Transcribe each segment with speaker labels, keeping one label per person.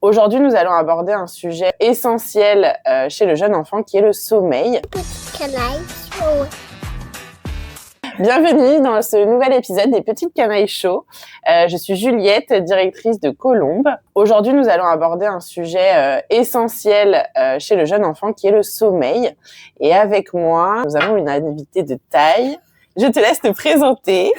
Speaker 1: Aujourd'hui, nous allons aborder un sujet essentiel chez le jeune enfant qui est le sommeil.
Speaker 2: Petites canailles chaudes.
Speaker 1: Bienvenue dans ce nouvel épisode des Petites Canailles Show. Je suis Juliette, directrice de Colombe. Aujourd'hui, nous allons aborder un sujet essentiel chez le jeune enfant qui est le sommeil. Et avec moi, nous avons une invitée de taille. Je te laisse te présenter.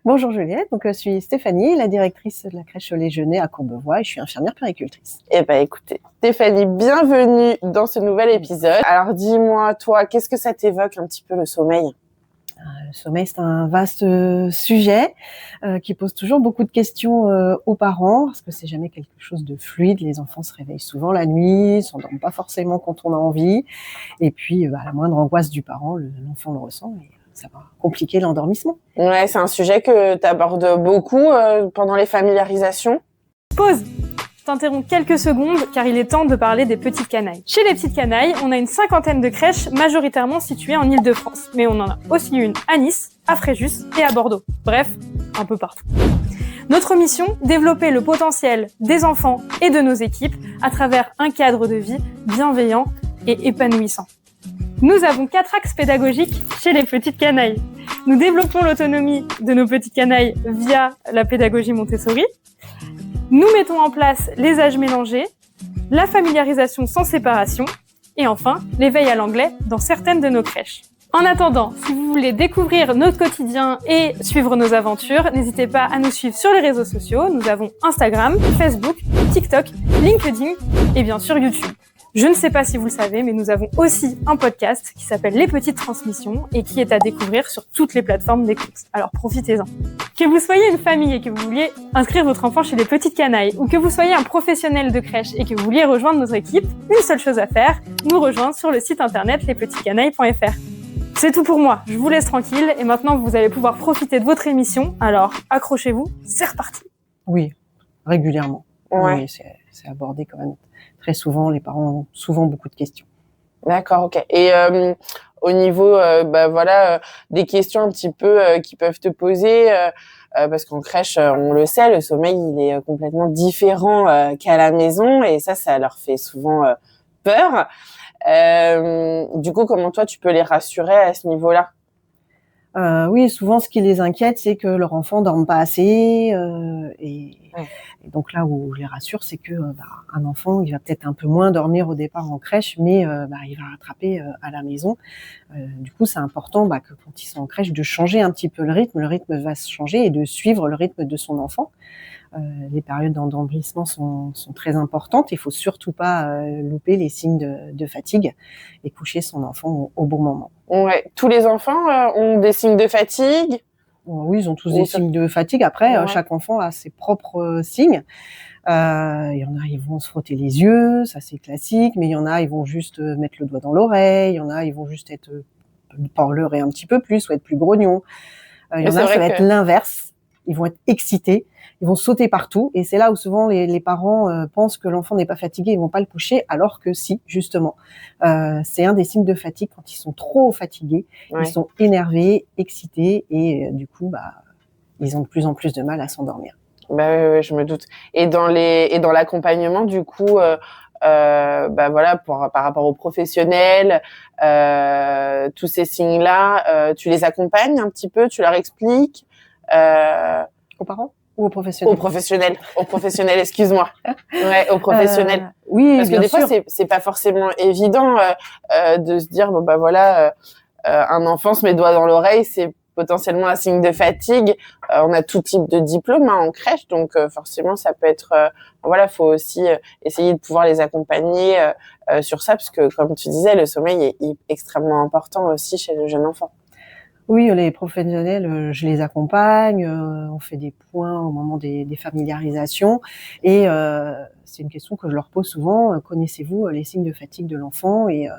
Speaker 3: Bonjour Juliette, je suis Stéphanie, la directrice de la crèche Les Genêts à Courbevoie et je suis infirmière puéricultrice.
Speaker 1: Eh ben écoutez, Stéphanie, bienvenue dans ce nouvel épisode. Alors dis-moi, toi, qu'est-ce que ça t'évoque un petit peu le sommeil ?
Speaker 3: Le sommeil, c'est un vaste sujet qui pose toujours beaucoup de questions aux parents parce que c'est jamais quelque chose de fluide. Les enfants se réveillent souvent la nuit, s'endorment pas forcément quand on a envie. Et puis, la moindre angoisse du parent, l'enfant le ressent et ça va compliquer l'endormissement.
Speaker 1: Ouais, c'est un sujet que tu abordes beaucoup pendant les familiarisations.
Speaker 4: Pause. T'interromps quelques secondes car il est temps de parler des petites canailles. Chez les petites canailles, on a une 50aine de crèches majoritairement situées en Île-de-France. Mais on en a aussi une à Nice, à Fréjus et à Bordeaux. Bref, un peu partout. Notre mission, développer le potentiel des enfants et de nos équipes à travers un cadre de vie bienveillant et épanouissant. Nous avons 4 axes pédagogiques chez les petites canailles. Nous développons l'autonomie de nos petites canailles via la pédagogie Montessori. Nous mettons en place les âges mélangés, la familiarisation sans séparation et enfin l'éveil à l'anglais dans certaines de nos crèches. En attendant, si vous voulez découvrir notre quotidien et suivre nos aventures, n'hésitez pas à nous suivre sur les réseaux sociaux. Nous avons Instagram, Facebook, TikTok, LinkedIn et bien sûr YouTube. Je ne sais pas si vous le savez, mais nous avons aussi un podcast qui s'appelle Les Petites Transmissions et qui est à découvrir sur toutes les plateformes d'écoute. Alors profitez-en. Que vous soyez une famille et que vous vouliez inscrire votre enfant chez les petites canailles ou que vous soyez un professionnel de crèche et que vous vouliez rejoindre notre équipe, une seule chose à faire, nous rejoindre sur le site internet lespetitescanailles.fr. C'est tout pour moi, je vous laisse tranquille et maintenant vous allez pouvoir profiter de votre émission. Alors accrochez-vous, c'est reparti.
Speaker 3: Oui, régulièrement.
Speaker 1: Ouais.
Speaker 3: Oui, c'est abordé quand même très souvent. Les parents ont souvent beaucoup de questions.
Speaker 1: D'accord, ok. Et au niveau des questions un petit peu qui peuvent te poser, parce qu'en crèche, on le sait, le sommeil, il est complètement différent qu'à la maison et ça leur fait souvent peur. Du coup, comment toi, tu peux les rassurer à ce niveau-là ?
Speaker 3: Oui, souvent, ce qui les inquiète, c'est que leur enfant dorme pas assez. Et donc là où je les rassure, c'est que un enfant, il va peut-être un peu moins dormir au départ en crèche, mais il va rattraper à la maison. Du coup, c'est important que quand ils sont en crèche, de changer un petit peu le rythme. Le rythme va se changer et de suivre le rythme de son enfant. Les périodes d'endormissement sont très importantes. Il faut surtout pas louper les signes de fatigue et coucher son enfant au bon moment.
Speaker 1: Ouais. Tous les enfants ont des signes de fatigue ?
Speaker 3: Oui, ils ont tous des signes de fatigue. Après, chaque enfant a ses propres signes. Il y en a, ils vont se frotter les yeux, ça c'est classique, mais il y en a, ils vont juste mettre le doigt dans l'oreille, il y en a, ils vont juste être parleurer un petit peu plus ou être plus grognons. Il y en a, ça va être l'inverse. Ils vont être excités, ils vont sauter partout, et c'est là où souvent les parents pensent que l'enfant n'est pas fatigué, ils vont pas le coucher, alors que si, justement. C'est un des signes de fatigue quand ils sont trop fatigués, ils sont énervés, excités, et du coup, ils ont de plus en plus de mal à s'endormir.
Speaker 1: Oui, je me doute. Et dans l'accompagnement, du coup, par rapport aux professionnels, tous ces signes-là, tu les accompagnes un petit peu, tu leur expliques.
Speaker 3: Aux parents ou aux professionnels ?
Speaker 1: Aux professionnels, excuse-moi. Ouais, aux professionnels.
Speaker 3: Oui,
Speaker 1: parce que des fois, c'est pas forcément évident de se dire un enfant se met le doigt dans l'oreille, c'est potentiellement un signe de fatigue. On a tout type de diplôme en crèche, donc forcément, ça peut être. Faut aussi essayer de pouvoir les accompagner sur ça, parce que comme tu disais, le sommeil est extrêmement important aussi chez le jeune enfant.
Speaker 3: Oui, les professionnels, je les accompagne, on fait des points au moment des familiarisations et c'est une question que je leur pose souvent, connaissez-vous les signes de fatigue de l'enfant ? Et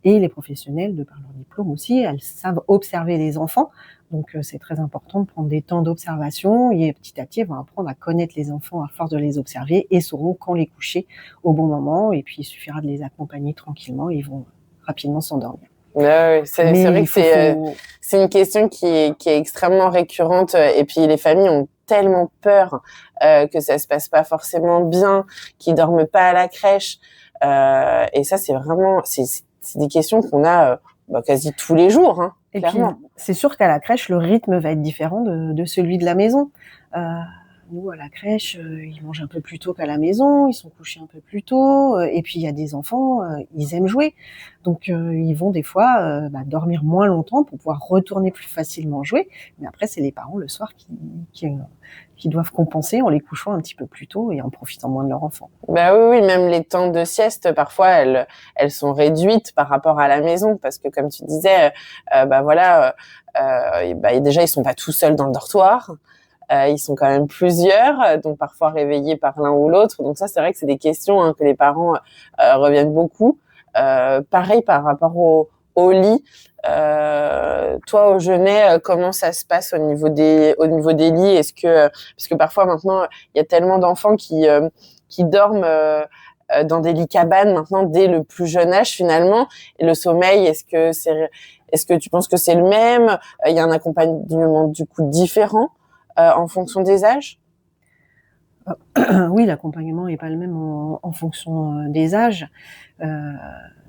Speaker 3: les professionnels, de par leur diplôme aussi, elles savent observer les enfants, donc c'est très important de prendre des temps d'observation et petit à petit, elles vont apprendre à connaître les enfants à force de les observer et sauront quand les coucher au bon moment, et puis il suffira de les accompagner tranquillement et ils vont rapidement s'endormir.
Speaker 1: Ouais, c'est vrai que c'est une question qui est extrêmement récurrente, et puis les familles ont tellement peur que ça se passe pas forcément bien, qu'ils dorment pas à la crèche. Et ça, c'est vraiment, c'est des questions qu'on a quasi tous les jours, hein,
Speaker 3: Et
Speaker 1: clairement.
Speaker 3: puis, c'est sûr qu'à la crèche, le rythme va être différent de celui de la maison. Nous, à la crèche, ils mangent un peu plus tôt qu'à la maison, ils sont couchés un peu plus tôt, et puis il y a des enfants, ils aiment jouer. Donc, ils vont des fois dormir moins longtemps pour pouvoir retourner plus facilement jouer. Mais après, c'est les parents le soir qui doivent compenser en les couchant un petit peu plus tôt et en profitant moins de leur enfant.
Speaker 1: Bah oui, même les temps de sieste, parfois, elles sont réduites par rapport à la maison, parce que comme tu disais, déjà, ils sont pas tout seuls dans le dortoir. Ils sont quand même plusieurs, donc parfois réveillés par l'un ou l'autre. Donc ça, c'est vrai que c'est des questions que les parents reviennent beaucoup. Pareil par rapport au lit. Toi, au Genêt, comment ça se passe au niveau des lits? Est-ce que parce que parfois maintenant, il y a tellement d'enfants qui dorment dans des lits cabanes maintenant dès le plus jeune âge finalement. Et le sommeil, est-ce que tu penses que c'est le même? Il y a un accompagnement du coup différent en fonction des âges?
Speaker 3: Oui, l'accompagnement n'est pas le même en fonction des âges.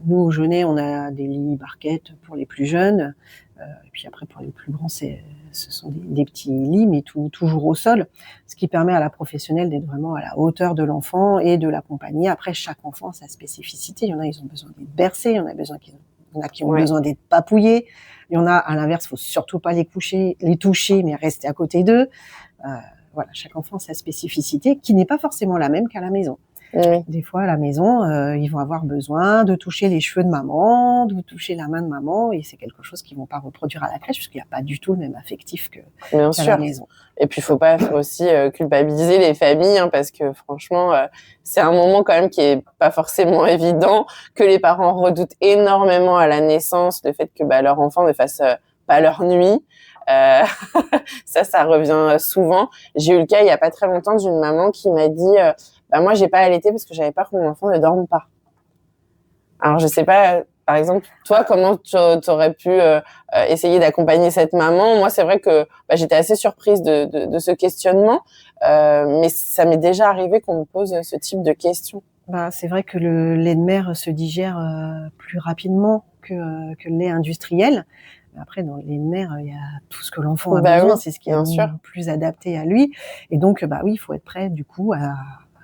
Speaker 3: Nous, au Genêt, on a des lits barquettes pour les plus jeunes. Et puis après, pour les plus grands, ce sont des petits lits, mais toujours au sol, ce qui permet à la professionnelle d'être vraiment à la hauteur de l'enfant et de l'accompagner. Après, chaque enfant a sa spécificité. Il y en a, ils ont besoin d'être bercés. Il y en a qui ont besoin d'être papouillés. Il y en a, à l'inverse, faut surtout pas les toucher, mais rester à côté d'eux. Voilà, chaque enfant a sa spécificité qui n'est pas forcément la même qu'à la maison.
Speaker 1: Oui.
Speaker 3: Des fois, à la maison, ils vont avoir besoin de toucher les cheveux de maman, de toucher la main de maman, et c'est quelque chose qu'ils vont pas reproduire à la crèche, puisqu'il n'y a pas du tout le même affectif qu'à la maison.
Speaker 1: Et puis, faut aussi culpabiliser les familles, hein, parce que franchement, c'est un moment quand même qui est pas forcément évident, que les parents redoutent énormément à la naissance, le fait que leur enfant ne fasse pas leur nuit. Ça revient souvent. J'ai eu le cas il y a pas très longtemps d'une maman qui m'a dit moi j'ai pas allaité parce que j'avais peur que mon enfant ne dorme pas. Alors je sais pas, par exemple toi comment t'aurais pu essayer d'accompagner cette maman. Moi c'est vrai que j'étais assez surprise de ce questionnement, mais ça m'est déjà arrivé qu'on me pose ce type de questions.
Speaker 3: C'est vrai que le lait de mère se digère plus rapidement que le lait industriel. Après, dans le lait de mère, il y a tout ce que l'enfant a besoin, c'est ce qui est le plus adapté à lui. Et donc, oui, il faut être prêt, du coup, à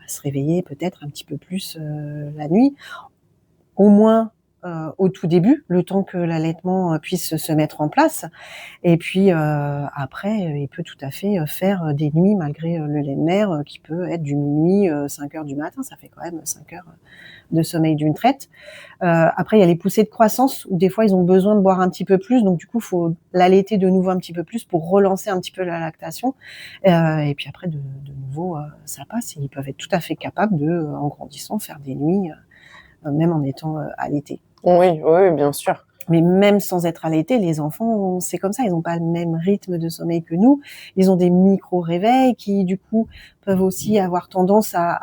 Speaker 3: se réveiller peut-être un petit peu plus la nuit. Au moins au tout début, le temps que l'allaitement puisse se mettre en place. Et puis après, il peut tout à fait faire des nuits malgré le lait de mère qui peut être du minuit, 5 heures du matin. Ça fait quand même 5 heures de sommeil d'une traite. Après, il y a les poussées de croissance où des fois, ils ont besoin de boire un petit peu plus. Donc, du coup, il faut l'allaiter de nouveau un petit peu plus pour relancer un petit peu la lactation. Et puis après, de nouveau, ça passe. Et ils peuvent être tout à fait capables de, en grandissant, faire des nuits, même en étant allaités.
Speaker 1: Oui, bien sûr.
Speaker 3: Mais même sans être allaités, les enfants, c'est comme ça, ils n'ont pas le même rythme de sommeil que nous. Ils ont des micro-réveils qui, du coup, peuvent aussi avoir tendance à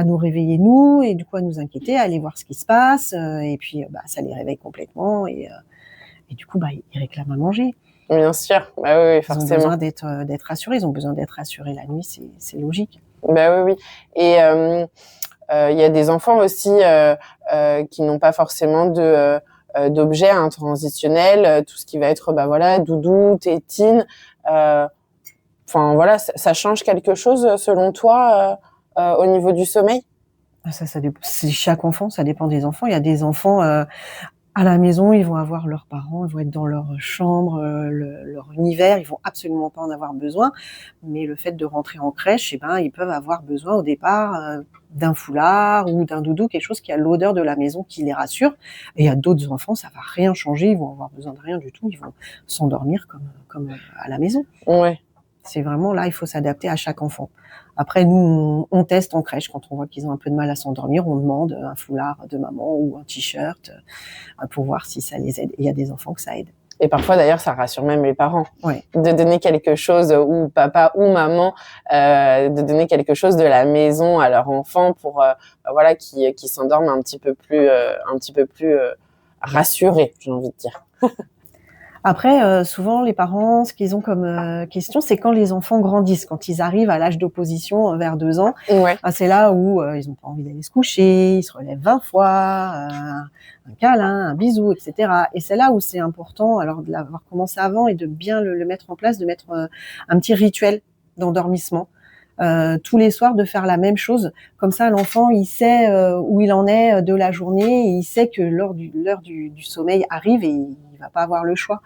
Speaker 3: nous réveiller, nous, et du coup à nous inquiéter, à aller voir ce qui se passe. Et puis, ça les réveille complètement. Et du coup, ils réclament à manger.
Speaker 1: Bien sûr, oui, forcément.
Speaker 3: Ils ont besoin d'être rassurés. Ils ont besoin d'être rassurés la nuit, c'est logique.
Speaker 1: Oui. Et il y a des enfants aussi qui n'ont pas forcément d'objets transitionnels, tout ce qui va être doudou, tétine. Ça change quelque chose selon toi au niveau du sommeil?
Speaker 3: Ça dépend. C'est chaque enfant, ça dépend des enfants. Il y a des enfants à la maison, ils vont avoir leurs parents, ils vont être dans leur chambre, leur univers, ils vont absolument pas en avoir besoin. Mais le fait de rentrer en crèche, ils peuvent avoir besoin au départ d'un foulard ou d'un doudou, quelque chose qui a l'odeur de la maison qui les rassure. Et il y a d'autres enfants, ça va rien changer, ils vont avoir besoin de rien du tout, ils vont s'endormir comme à la maison.
Speaker 1: Ouais.
Speaker 3: C'est vraiment là, il faut s'adapter à chaque enfant. Après, nous, on teste en crèche. Quand on voit qu'ils ont un peu de mal à s'endormir, on demande un foulard de maman ou un t-shirt pour voir si ça les aide. Il y a des enfants que ça aide.
Speaker 1: Et parfois, d'ailleurs, ça rassure même les parents.
Speaker 3: Ouais.
Speaker 1: De donner quelque chose, ou papa ou maman, de donner quelque chose de la maison à leur enfant pour, qui s'endorment un petit peu plus rassurés, j'ai envie de dire.
Speaker 3: Après, souvent, les parents, ce qu'ils ont comme question, c'est quand les enfants grandissent, quand ils arrivent à l'âge d'opposition vers 2 ans.
Speaker 1: Ouais.
Speaker 3: C'est là où ils n'ont pas envie d'aller se coucher, ils se relèvent 20 fois, un câlin, un bisou, etc. Et c'est là où c'est important, alors de l'avoir commencé avant et de bien le mettre en place, de mettre un petit rituel d'endormissement. Tous les soirs de faire la même chose. Comme ça, l'enfant, il sait où il en est de la journée et il sait que l'heure du sommeil arrive et il va pas avoir le choix.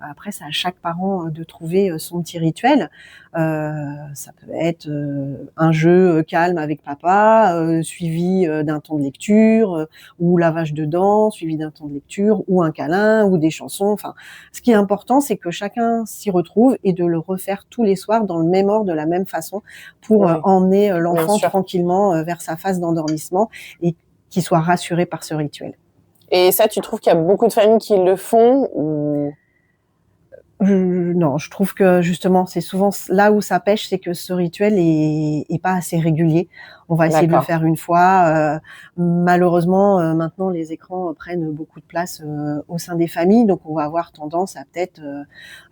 Speaker 3: Après, c'est à chaque parent de trouver son petit rituel. Ça peut être un jeu calme avec papa, suivi d'un temps de lecture, ou lavage de dents, suivi d'un temps de lecture, ou un câlin, ou des chansons. Enfin, ce qui est important, c'est que chacun s'y retrouve et de le refaire tous les soirs dans le même ordre, de la même façon, pour emmener l'enfant tranquillement vers sa phase d'endormissement et qu'il soit rassuré par ce rituel.
Speaker 1: Et ça, tu trouves qu'il y a beaucoup de familles qui le font ou...
Speaker 3: Non, je trouve que justement, c'est souvent là où ça pêche, c'est que ce rituel est pas assez régulier. On va essayer de le faire une fois. Malheureusement, maintenant, les écrans prennent beaucoup de place au sein des familles, donc on va avoir tendance à peut-être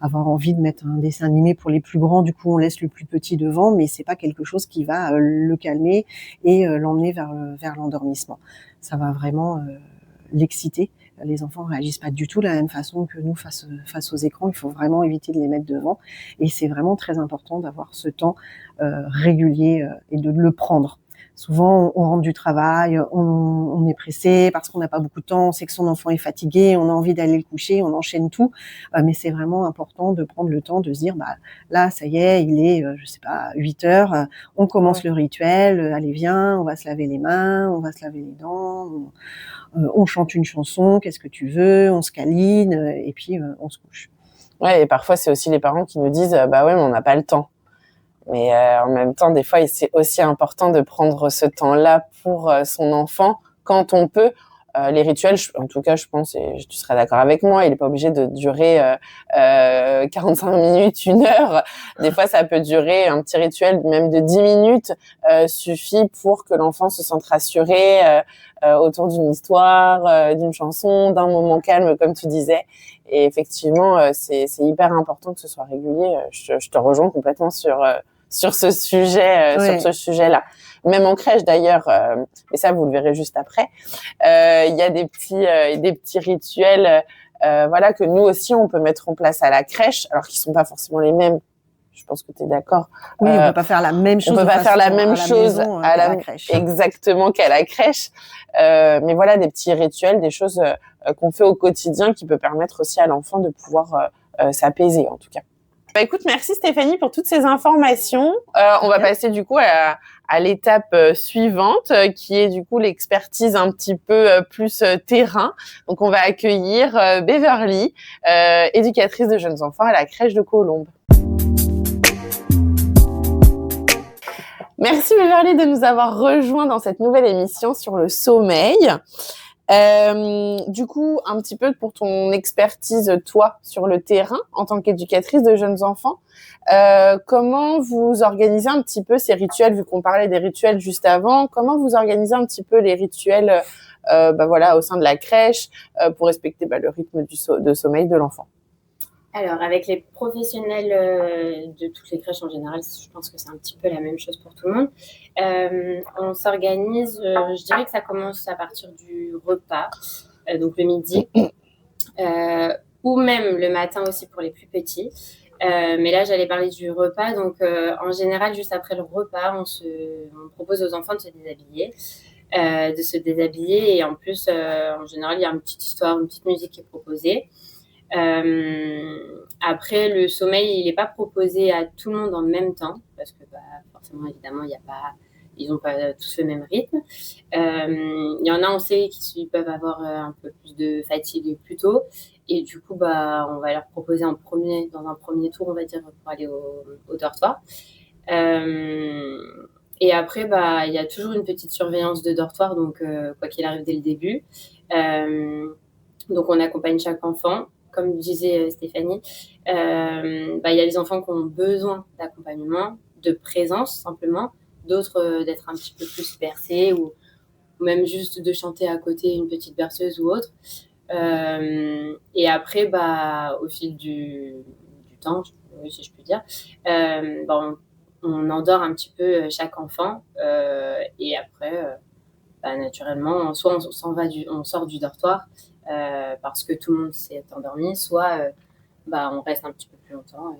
Speaker 3: avoir envie de mettre un dessin animé pour les plus grands. Du coup, on laisse le plus petit devant, mais c'est pas quelque chose qui va le calmer et l'emmener vers l'endormissement. Ça va vraiment l'exciter. Les enfants réagissent pas du tout de la même façon que nous face aux écrans. Il faut vraiment éviter de les mettre devant. Et c'est vraiment très important d'avoir ce temps régulier et de le prendre. Souvent, on rentre du travail, on est pressé parce qu'on n'a pas beaucoup de temps, on sait que son enfant est fatigué, on a envie d'aller le coucher, on enchaîne tout. Mais c'est vraiment important de prendre le temps de se dire, là, ça y est, il est, 8 heures, on commence le rituel, allez, viens, on va se laver les mains, on va se laver les dents, on chante une chanson, qu'est-ce que tu veux, on se câline, et puis on se couche.
Speaker 1: Ouais, et parfois, c'est aussi les parents qui nous disent, ouais, mais on n'a pas le temps. Mais en même temps, des fois, c'est aussi important de prendre ce temps-là pour son enfant quand on peut. Les rituels, en tout cas, je pense, et tu seras d'accord avec moi, il n'est pas obligé de durer 45 minutes, 1 heure. Des fois, ça peut durer, un petit rituel même de 10 minutes suffit pour que l'enfant se sente rassuré autour d'une histoire, d'une chanson, d'un moment calme, comme tu disais. Et effectivement, c'est hyper important que ce soit régulier. Je te rejoins complètement sur ce sujet, sur ce sujet-là. Même en crèche d'ailleurs, et ça vous le verrez juste après, il y a des petits rituels, voilà, que nous aussi on peut mettre en place à la crèche, alors qu'ils sont pas forcément les mêmes. Je pense que tu es d'accord.
Speaker 3: Oui, on peut pas faire la même chose.
Speaker 1: On peut pas faire la même chose
Speaker 3: à la crèche.
Speaker 1: Exactement qu'à la crèche. Mais voilà, des petits rituels, des choses qu'on fait au quotidien qui peut permettre aussi à l'enfant de pouvoir s'apaiser, en tout cas. Écoute, merci Stéphanie pour toutes ces informations. On va passer du coup à l'étape suivante, qui est du coup l'expertise un petit peu plus terrain. Donc, on va accueillir Beverly, éducatrice de jeunes enfants à la crèche de Colombes. Merci Beverly de nous avoir rejoints dans cette nouvelle émission sur le sommeil. Du coup, un petit peu pour ton expertise, toi, sur le terrain, en tant qu'éducatrice de jeunes enfants, comment vous organisez un petit peu ces rituels, vu qu'on parlait des rituels juste avant, comment vous organisez un petit peu les rituels voilà, au sein de la crèche pour respecter le rythme de sommeil de l'enfant?
Speaker 5: Alors, avec les professionnels de toutes les crèches en général, je pense que c'est un petit peu la même chose pour tout le monde. On s'organise, je dirais que ça commence à partir du repas, donc le midi, ou même le matin aussi pour les plus petits. Mais là, j'allais parler du repas. Donc, en général, juste après le repas, on propose aux enfants de se déshabiller. Et en plus, en général, il y a une petite histoire, une petite musique qui est proposée. Après, le sommeil, il n'est pas proposé à tout le monde en même temps parce que forcément, évidemment, ils n'ont pas tous le même rythme. Il y en a, on sait qu'ils peuvent avoir un peu plus de fatigue plus tôt et du coup, on va leur proposer dans un premier tour, on va dire, pour aller au dortoir. Et après, il y a toujours une petite surveillance de dortoir, donc quoi qu'il arrive dès le début. Donc, on accompagne chaque enfant. Comme disait Stéphanie, il y a des enfants qui ont besoin d'accompagnement, de présence simplement, d'autres d'être un petit peu plus bercés ou même juste de chanter à côté une petite berceuse ou autre. Et après, au fil du temps, oui, si je puis dire, on endort un petit peu chaque enfant. Et après, naturellement, soit on sort du dortoir parce que tout le monde s'est endormi, soit on reste un petit peu plus longtemps.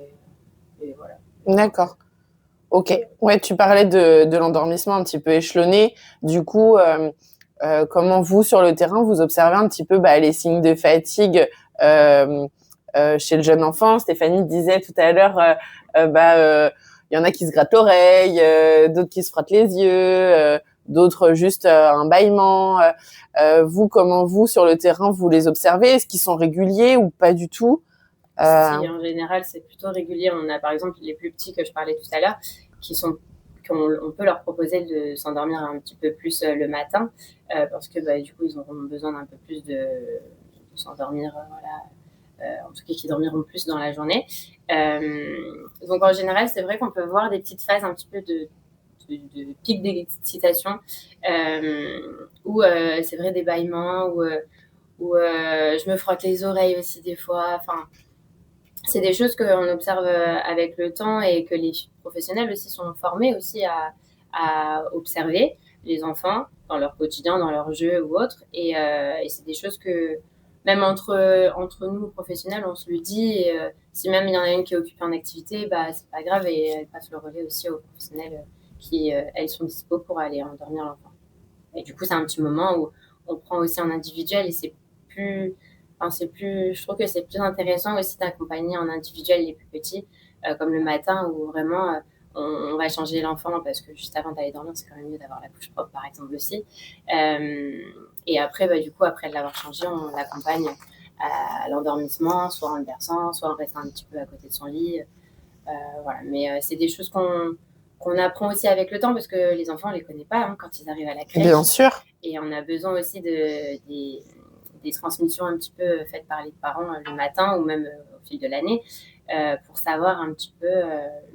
Speaker 5: Et voilà.
Speaker 1: D'accord. Ok. Ouais, tu parlais de l'endormissement un petit peu échelonné. Du coup, comment vous, sur le terrain, vous observez un petit peu les signes de fatigue chez le jeune enfant? Stéphanie disait tout à l'heure, y en a qui se grattent l'oreille, d'autres qui se frottent les yeux, d'autres juste un bâillement. Vous, comment vous, sur le terrain, vous les observez? Est-ce qu'ils sont réguliers ou pas du tout?
Speaker 5: Si, en général, c'est plutôt régulier. On a par exemple les plus petits que je parlais tout à l'heure, on peut leur proposer de s'endormir un petit peu plus le matin, parce que du coup, ils auront besoin d'un peu plus de s'endormir, en tout cas, qu'ils dormiront plus dans la journée. Donc en général, c'est vrai qu'on peut voir des petites phases un petit peu de pic d'excitation, où c'est vrai des bâillements, où je me frotte les oreilles aussi des fois. Enfin, c'est des choses qu'on observe avec le temps et que les professionnels aussi sont formés aussi à observer les enfants dans leur quotidien, dans leur jeu ou autre. Et c'est des choses que même entre nous professionnels, on se le dit. Et, si même il y en a une qui est occupée en activité, c'est pas grave, et elle passe le relais aussi aux professionnels qui, elles, sont dispo pour aller endormir l'enfant. Et du coup, c'est un petit moment où on prend aussi en individuel, et je trouve que c'est plus intéressant aussi d'accompagner en individuel les plus petits, comme le matin, où vraiment on va changer l'enfant parce que juste avant d'aller dormir, c'est quand même mieux d'avoir la couche propre, par exemple, aussi. Et après, du coup, après l'avoir changé, on l'accompagne à l'endormissement, soit en le berçant, soit en restant un petit peu à côté de son lit. Voilà. Mais c'est des choses qu'on apprend aussi avec le temps, parce que les enfants, on les connaît pas quand ils arrivent à la crèche.
Speaker 1: Bien sûr.
Speaker 5: Et on a besoin aussi des transmissions un petit peu faites par les parents le matin ou même au fil de l'année, pour savoir un petit peu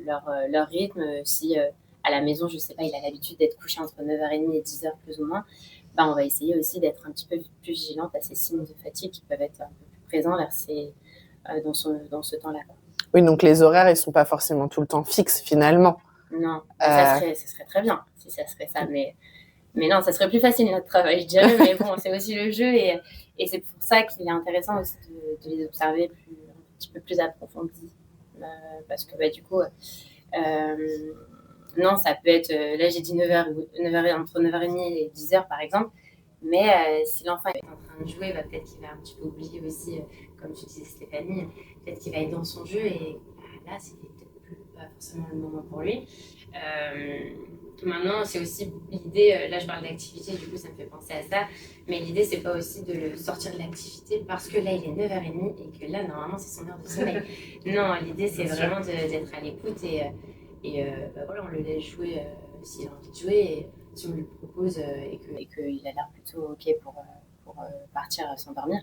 Speaker 5: leur rythme. Si à la maison, je sais pas, il a l'habitude d'être couché entre 9h30 et 10h plus ou moins, on va essayer aussi d'être un petit peu plus vigilante à ces signes de fatigue qui peuvent être un peu plus présents dans ce temps-là.
Speaker 1: Oui, donc les horaires, ils sont pas forcément tout le temps fixes finalement.
Speaker 5: Non, ça serait très bien si ça serait ça, mais non, ça serait plus facile notre travail, je dirais. Mais bon, c'est aussi le jeu, et c'est pour ça qu'il est intéressant aussi de les observer un petit peu plus approfondis, parce que du coup, non, ça peut être, là j'ai dit 9h, entre 9h30 et 10h par exemple, mais si l'enfant est en train de jouer, peut-être qu'il va un petit peu oublier aussi, comme tu disais Stéphanie, peut-être qu'il va être dans son jeu, et là c'est peut-être pas forcément le moment pour lui. Maintenant, c'est aussi l'idée, là je parle d'activité, du coup ça me fait penser à ça, mais l'idée c'est pas aussi de le sortir de l'activité parce que là il est 9h30 et que là normalement c'est son heure de sommeil. Non, l'idée c'est vraiment d'être à l'écoute, et voilà, on le laisse jouer s'il a envie de jouer, et si on lui propose et qu'il a l'air plutôt ok pour partir s'endormir,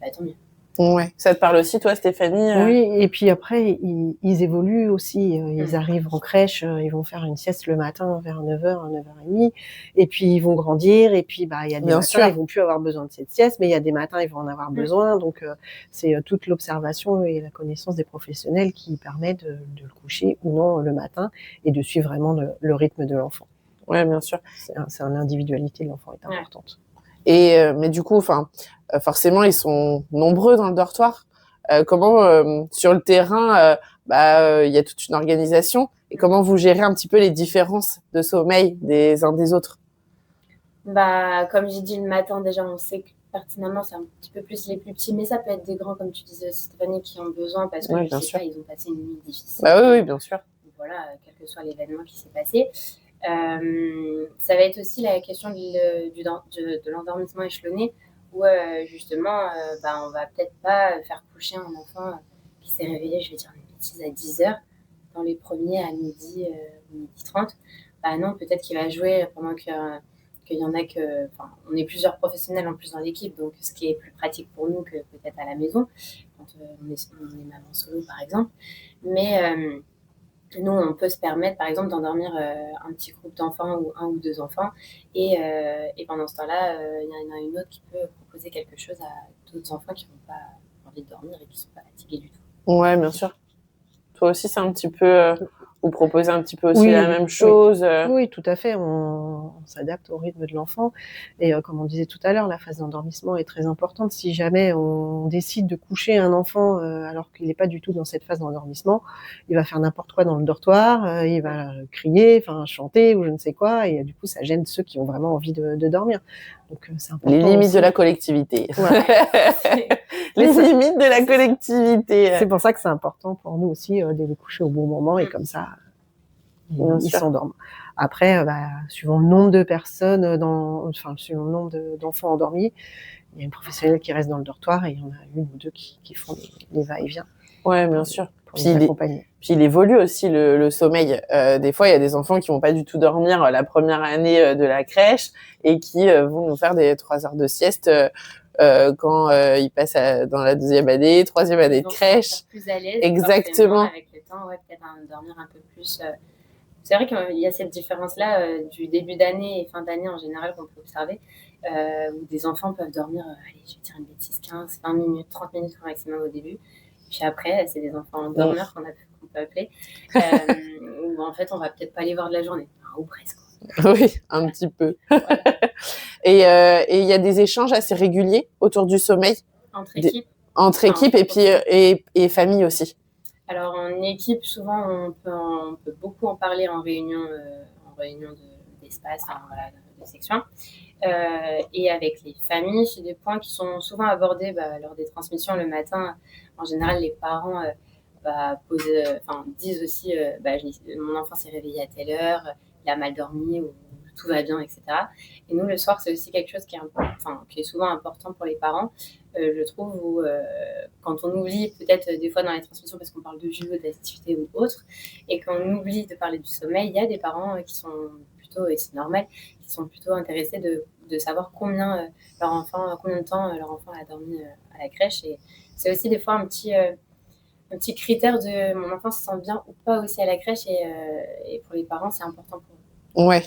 Speaker 5: tant mieux.
Speaker 1: Ouais, ça te parle aussi, toi, Stéphanie?
Speaker 3: Oui, et puis après, ils évoluent aussi. Ils arrivent en crèche, ils vont faire une sieste le matin vers 9h, 9h30, et puis ils vont grandir, et puis il y a des matins, ils vont plus avoir besoin de cette sieste, mais il y a des matins, ils vont en avoir besoin. Donc c'est toute l'observation et la connaissance des professionnels qui permettent de le coucher ou non le matin, et de suivre vraiment le rythme de l'enfant.
Speaker 1: Ouais, bien sûr.
Speaker 3: L'individualité de l'enfant est importante.
Speaker 1: Et mais du coup, forcément, ils sont nombreux dans le dortoir. Comment, sur le terrain, il y a toute une organisation. Et comment vous gérez un petit peu les différences de sommeil des uns des autres?
Speaker 5: Comme j'ai dit, le matin, déjà, on sait que pertinemment, c'est un petit peu plus les plus petits, mais ça peut être des grands, comme tu disais aussi, Stéphanie, qui ont besoin, parce que je sais pas, ils ont passé une nuit difficile.
Speaker 1: Oui, bien sûr.
Speaker 5: Voilà, quel que soit l'événement qui s'est passé. Ça va être aussi la question de l'endormissement échelonné, où justement, on va peut-être pas faire coucher un enfant qui s'est réveillé, je vais dire une bêtise, à 10h, dans les premiers à midi, midi 30. Non, peut-être qu'il va jouer pendant qu'il y en a on est plusieurs professionnels en plus dans l'équipe, donc ce qui est plus pratique pour nous que peut-être à la maison, quand on est maman solo par exemple. Mais nous, on peut se permettre, par exemple, d'endormir un petit groupe d'enfants ou 1 ou 2 enfants. Et pendant ce temps-là, il y en a une autre qui peut proposer quelque chose à d'autres enfants qui n'ont pas envie de dormir et qui ne sont pas fatigués du tout.
Speaker 1: Ouais, bien sûr. Toi aussi, c'est un petit peu... vous proposez un petit peu aussi
Speaker 3: Oui,
Speaker 1: la même chose.
Speaker 3: Oui, tout à fait. On s'adapte au rythme de l'enfant. Et comme on disait tout à l'heure, la phase d'endormissement est très importante. Si jamais on décide de coucher un enfant alors qu'il n'est pas du tout dans cette phase d'endormissement, il va faire n'importe quoi dans le dortoir, il va crier, chanter ou je ne sais quoi. Et du coup, ça gêne ceux qui ont vraiment envie de dormir. Donc, c'est important.
Speaker 1: Les limites
Speaker 3: aussi
Speaker 1: de la collectivité.
Speaker 3: Ouais.
Speaker 1: Les limites de la collectivité.
Speaker 3: C'est pour ça que c'est important pour nous aussi de les coucher au bon moment et comme ça, ils s'endorment. Après, suivant le nombre de personnes, suivant le nombre d'enfants endormis, il y a une professionnelle qui reste dans le dortoir et il y en a une ou deux qui font les va-et-vient.
Speaker 1: Ouais, bien sûr.
Speaker 3: Pour les accompagner.
Speaker 1: Puis il évolue aussi le sommeil. Des fois, il y a des enfants qui vont pas du tout dormir la première année de la crèche et qui vont nous faire des 3 heures de sieste quand ils passent dans la 2e année, 3e année de crèche.
Speaker 5: Plus à l'aise.
Speaker 1: Exactement.
Speaker 5: Avec le temps, peut-être dormir un peu plus. C'est vrai qu'il y a cette différence-là du début d'année et fin d'année en général qu'on peut observer, où des enfants peuvent dormir, allez, je vais dire une bêtise, 15, 20 minutes, 30 minutes au maximum au début. Puis après, c'est des enfants dormeurs qu'on peut appeler, où en fait, on va peut-être pas les voir de la journée, ou presque.
Speaker 1: Oui, un petit peu. Voilà. Et il y a des échanges assez réguliers autour du sommeil.
Speaker 5: Entre équipes.
Speaker 1: Entre équipes et puis et famille aussi.
Speaker 5: Alors en équipe, souvent on peut beaucoup en parler en réunion d'espace, de section. Et avec les familles, c'est des points qui sont souvent abordés lors des transmissions le matin. En général, les parents disent aussi mon enfant s'est réveillé à telle heure, il a mal dormi ou tout va bien, etc. Et nous, le soir, c'est aussi quelque chose qui est souvent important pour les parents, je trouve, où quand on oublie peut-être des fois dans les transmissions parce qu'on parle de jeux, d'activités ou autres, et qu'on oublie de parler du sommeil, il y a des parents qui sont plutôt, et c'est normal, qui sont plutôt intéressés de savoir combien de temps leur enfant a dormi à la crèche. Et c'est aussi des fois un petit critère de mon enfant se sent bien ou pas aussi à la crèche, et pour les parents, c'est important pour eux.
Speaker 1: Ouais.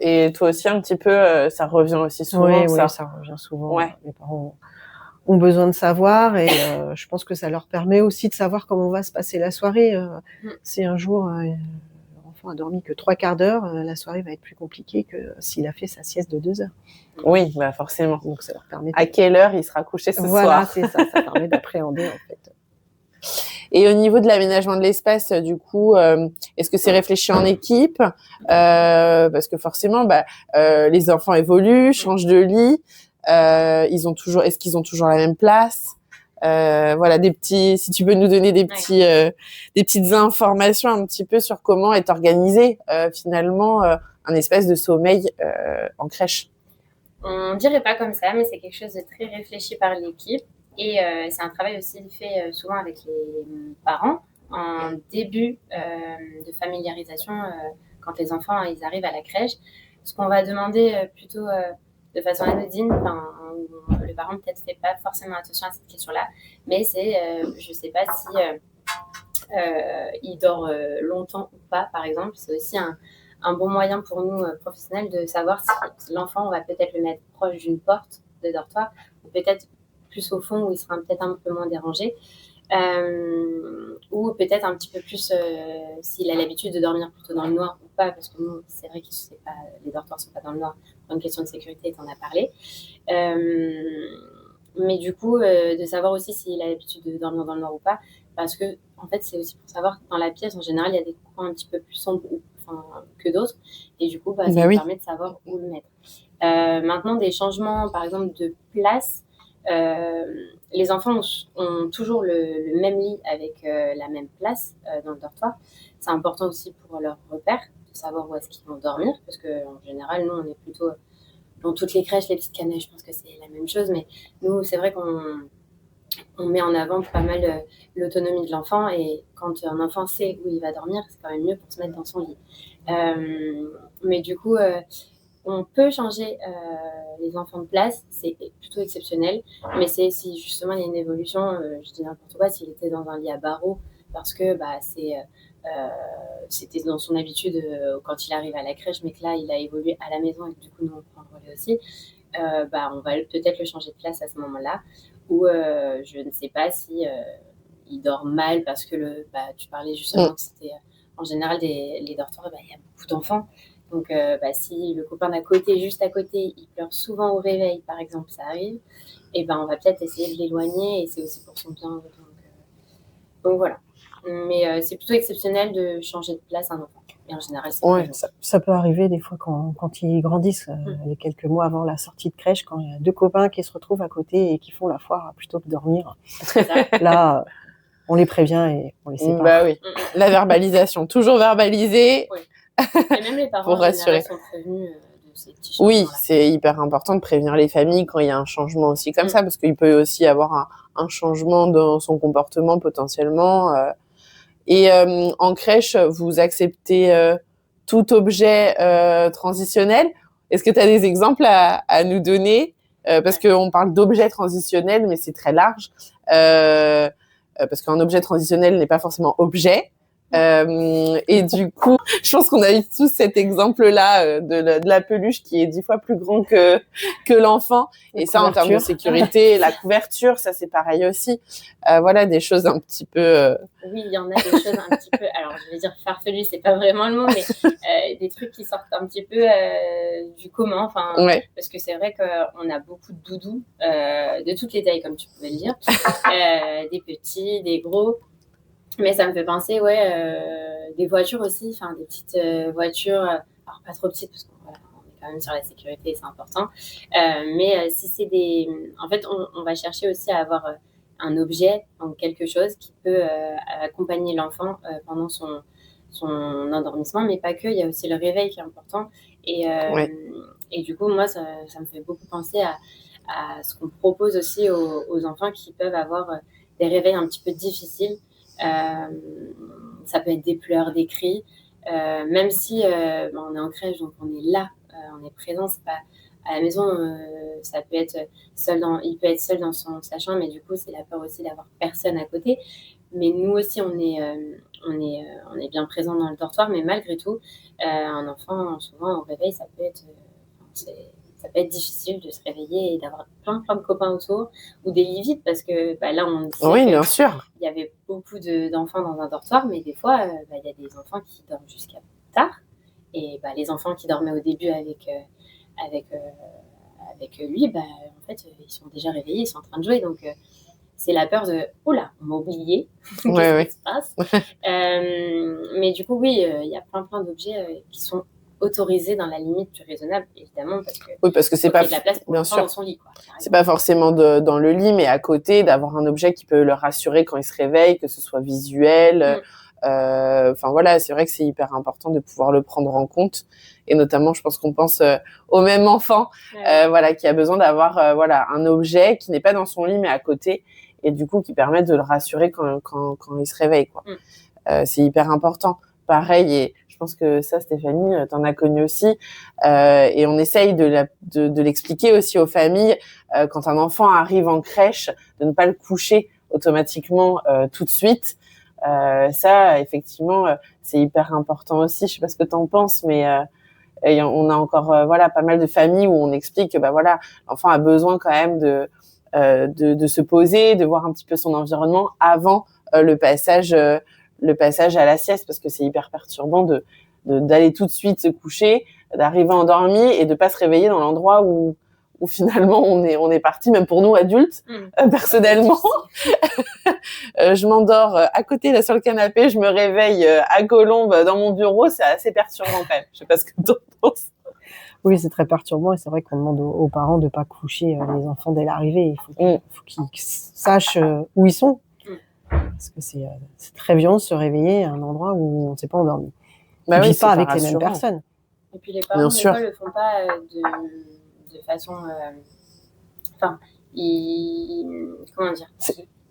Speaker 1: Et toi aussi, un petit peu, ça revient aussi souvent.
Speaker 3: Oui, ça revient souvent.
Speaker 1: Ouais.
Speaker 3: Les parents ont besoin de savoir et je pense que ça leur permet aussi de savoir comment va se passer la soirée. Si un jour l'enfant a dormi que 3 quarts d'heure, la soirée va être plus compliquée que s'il a fait sa sieste de 2 heures.
Speaker 1: Oui, forcément.
Speaker 3: Donc ça leur permet.
Speaker 1: À quelle heure il sera couché ce soir ?
Speaker 3: Voilà, c'est ça. Ça permet d'appréhender en fait.
Speaker 1: Et au niveau de l'aménagement de l'espace, du coup, est-ce que c'est réfléchi en équipe ? Parce que forcément, les enfants évoluent, changent de lit. Est-ce qu'ils ont toujours la même place ? Voilà, si tu peux nous donner des petites informations un petit peu sur comment est organisé finalement un espace de sommeil en crèche.
Speaker 5: On dirait pas comme ça, mais c'est quelque chose de très réfléchi par l'équipe. Et c'est un travail aussi fait souvent avec les parents en début de familiarisation quand les enfants ils arrivent à la crèche. Ce qu'on va demander plutôt de façon anodine, le parent peut-être fait pas forcément attention à cette question-là, mais c'est je sais pas si il dort longtemps ou pas, par exemple. C'est aussi un bon moyen pour nous professionnels de savoir si l'enfant, on va peut-être le mettre proche d'une porte de dortoir ou peut-être plus au fond où il sera peut-être un peu moins dérangé, ou peut-être un petit peu plus s'il a l'habitude de dormir plutôt dans le noir ou pas, parce que nous, c'est vrai que les dortoirs ne sont pas dans le noir, pour une question de sécurité, tu en as parlé. Mais du coup, de savoir aussi s'il a l'habitude de dormir dans le noir ou pas, parce que en fait, c'est aussi pour savoir que dans la pièce, en général, il y a des coins un petit peu plus sombres que d'autres, et du coup, ça nous permet de savoir où le mettre. Maintenant, des changements, par exemple, de place, les enfants ont toujours le même lit avec la même place dans le dortoir. C'est important aussi pour leur repère, de savoir où est-ce qu'ils vont dormir, parce qu'en général, nous, on est plutôt dans toutes les crèches, les petites canailles, je pense que c'est la même chose, mais nous, c'est vrai qu'on met en avant pas mal l'autonomie de l'enfant, et quand un enfant sait où il va dormir, c'est quand même mieux pour se mettre dans son lit. Mais du coup, on peut changer les enfants de place, c'est plutôt exceptionnel, mais c'est si justement il y a une évolution, je dis n'importe quoi, s'il était dans un lit à barreaux, parce que c'est c'était dans son habitude quand il arrive à la crèche, mais que là, il a évolué à la maison et que du coup, nous, on prend le relais aussi, on va peut-être le changer de place à ce moment-là, ou je ne sais pas si il dort mal parce que tu parlais justement que c'était en général les dortoirs, il y a beaucoup d'enfants. Donc, si le copain d'à côté, juste à côté, il pleure souvent au réveil, par exemple, ça arrive, et on va peut-être essayer de l'éloigner, et c'est aussi pour son bien. Donc voilà. Mais c'est plutôt exceptionnel de changer de place à un enfant. Et en général, c'est
Speaker 3: ça peut arriver des fois quand ils grandissent, les quelques mois avant la sortie de crèche, quand il y a deux copains qui se retrouvent à côté et qui font la foire plutôt que dormir. Là, on les prévient et on les sépare.
Speaker 1: Bah oui. La verbalisation, toujours verbaliser.
Speaker 5: Oui. Et même les parents,
Speaker 1: pour rassurer.
Speaker 5: sont prévenus de ces petits changements.
Speaker 1: Oui, c'est hyper important de prévenir les familles quand il y a un changement aussi comme ça, parce qu'il peut aussi y avoir un changement dans son comportement potentiellement. Et en crèche, vous acceptez tout objet transitionnel. Est-ce que tu as des exemples à nous donner parce qu'on parle d'objet transitionnel, mais c'est très large. Parce qu'un objet transitionnel n'est pas forcément objet. Et du coup, je pense qu'on a eu tous cet exemple-là de la peluche qui est 10 fois plus grand que l'enfant. Et ça, en termes de sécurité, la couverture, ça c'est pareil aussi. Voilà, des choses un petit peu.
Speaker 5: Oui, il y en a des choses un petit peu. Alors, je vais dire farfelu, c'est pas vraiment le mot, mais des trucs qui sortent un petit peu du commun. Parce que c'est vrai qu'on a beaucoup de doudous de toutes les tailles, comme tu pouvais le dire, des petits, des gros. Mais ça me fait penser, des voitures aussi, des petites voitures, alors pas trop petites parce qu'on est quand même sur la sécurité et c'est important. Mais si c'est des... En fait, on va chercher aussi à avoir un objet, donc quelque chose qui peut accompagner l'enfant pendant son endormissement, mais pas que, il y a aussi le réveil qui est important. Et du coup, moi, ça me fait beaucoup penser à ce qu'on propose aussi aux enfants qui peuvent avoir des réveils un petit peu difficiles. Ça peut être des pleurs, des cris, même si on est en crèche, donc on est là, on est présent. C'est pas à la maison, ça peut être il peut être seul dans sa chambre, mais du coup c'est la peur aussi d'avoir personne à côté. Mais nous aussi on est bien présent dans le dortoir, mais malgré tout, un enfant souvent au réveil ça peut être difficile de se réveiller et d'avoir plein de copains autour ou des lits vides parce que là on
Speaker 1: disait bien sûr.
Speaker 5: Il y avait beaucoup d'enfants dans un dortoir, mais des fois il y a des enfants qui dorment jusqu'à tard et les enfants qui dormaient au début avec lui, en fait ils sont déjà réveillés, ils sont en train de jouer, donc c'est la peur de « Oula, on m'a oublié, qu'est-ce qui se passe ?» Mais du coup, oui, il y a plein d'objets qui sont autorisés dans la limite du raisonnable, évidemment,
Speaker 1: parce que c'est pas
Speaker 5: de la place pour l'enfant dans son lit.
Speaker 1: C'est pas forcément dans le lit, mais à côté, d'avoir un objet qui peut le rassurer quand il se réveille, que ce soit visuel. Voilà, c'est vrai que c'est hyper important de pouvoir le prendre en compte. Et notamment, je pense qu'on pense au même enfant, qui a besoin d'avoir un objet qui n'est pas dans son lit, mais à côté, et du coup, qui permet de le rassurer quand il se réveille, quoi. C'est hyper important. Pareil, et je pense que ça, Stéphanie, t'en as connu aussi. Et on essaye de l'expliquer aussi aux familles, quand un enfant arrive en crèche, de ne pas le coucher automatiquement tout de suite. Ça, effectivement, c'est hyper important aussi. Je sais pas ce que t'en penses, mais on a encore pas mal de familles où on explique que l'enfant a besoin quand même de se poser, de voir un petit peu son environnement avant le passage à la sieste, parce que c'est hyper perturbant d'aller tout de suite se coucher, d'arriver endormi et de pas se réveiller dans l'endroit où finalement on est parti, même pour nous adultes. Personnellement, je m'endors à côté là sur le canapé, je me réveille à Colombes dans mon bureau, c'est assez perturbant quand même. Je sais pas ce que tu en penses.
Speaker 3: Oui, c'est très perturbant et c'est vrai qu'on demande aux parents de pas coucher les enfants dès l'arrivée. Il faut qu'ils sachent où ils sont. Parce que c'est très violent de se réveiller à un endroit où on ne s'est pas endormi. On ne vit pas avec les mêmes personnes.
Speaker 5: Et puis les parents, des fois, ne le font pas de façon... comment dire,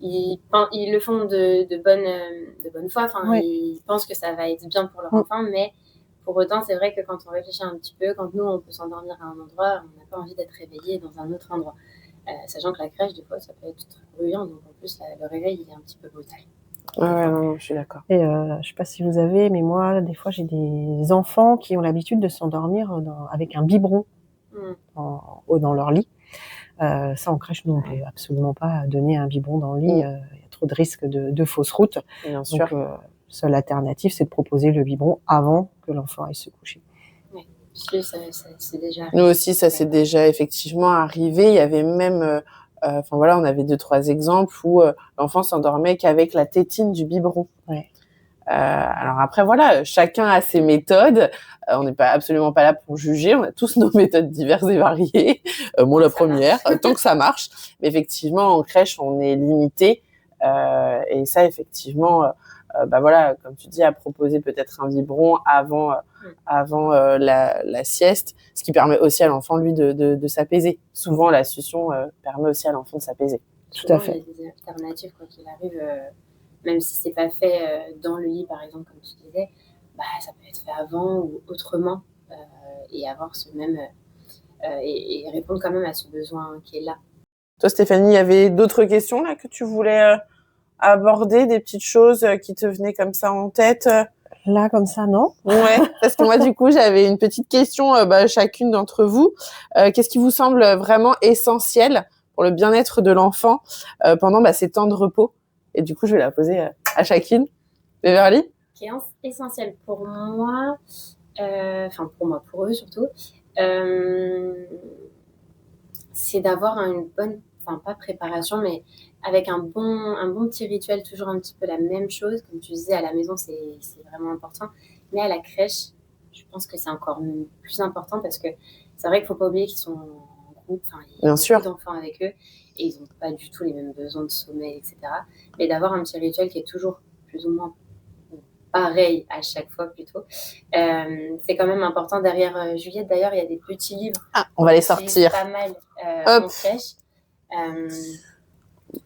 Speaker 5: ils le font de bonne foi. Ils pensent que ça va être bien pour leur enfant, mais pour autant, c'est vrai que quand on réfléchit un petit peu, quand nous, on peut s'endormir à un endroit, on n'a pas envie d'être réveillé dans un autre endroit. Sachant que la crèche, des fois, ça peut être très bruyant, donc en plus, le réveil, il est un petit peu brutal.
Speaker 1: Ouais, non, je suis d'accord.
Speaker 3: Et je sais pas si vous avez, mais moi, des fois, j'ai des enfants qui ont l'habitude de s'endormir avec un biberon dans leur lit. Ça, en crèche, nous, on peut absolument pas donner un biberon dans le lit. Il y a trop de risques de fausse route.
Speaker 1: Bien sûr.
Speaker 3: Donc, seule alternative, c'est de proposer le biberon avant que l'enfant aille se coucher.
Speaker 5: Oui, ça c'est déjà arrivé.
Speaker 1: Nous aussi, ça s'est déjà effectivement arrivé. Il y avait même, enfin voilà, on avait 2-3 exemples où l'enfant s'endormait qu'avec la tétine du biberon.
Speaker 3: Ouais.
Speaker 1: Alors après, voilà, chacun a ses méthodes. On n'est absolument pas là pour juger. On a tous nos méthodes diverses et variées. Moi, la première, tant que ça marche. Mais effectivement, en crèche, on est limité. Et ça, effectivement, voilà, comme tu dis, à proposer peut-être un biberon avant la sieste, ce qui permet aussi à l'enfant, lui, de s'apaiser. Souvent, la succion permet aussi à l'enfant de s'apaiser.
Speaker 3: Tout à fait.
Speaker 5: Il y a des alternatives, quoi qu'il arrive. Même si c'est pas fait dans le lit, par exemple, comme tu disais, ça peut être fait avant ou autrement et avoir ce même et répondre quand même à ce besoin qui est là.
Speaker 1: Toi, Stéphanie, il y avait d'autres questions là que tu voulais aborder, des petites choses qui te venaient comme ça en tête?
Speaker 3: Là, comme ça, non.
Speaker 1: Ouais, parce que moi, du coup, j'avais une petite question chacune d'entre vous. Qu'est-ce qui vous semble vraiment essentiel pour le bien-être de l'enfant pendant ces temps de repos? Et du coup, je vais la poser à chacune. Beverly?
Speaker 5: Qui est essentiel pour moi, pour eux surtout, c'est d'avoir une bonne, pas préparation, mais avec un bon petit rituel, toujours un petit peu la même chose. Comme tu disais, à la maison, c'est vraiment important. Mais à la crèche, je pense que c'est encore plus important parce que c'est vrai qu'il ne faut pas oublier qu'ils sont en groupe. Il y a beaucoup d'enfants avec eux et ils n'ont pas du tout les mêmes besoins de sommeil, etc. Mais d'avoir un petit rituel qui est toujours plus ou moins pareil à chaque fois plutôt. C'est quand même important. Derrière Juliette, d'ailleurs, il y a des petits livres.
Speaker 1: Ah, on va les sortir.
Speaker 5: Pas mal en crèche.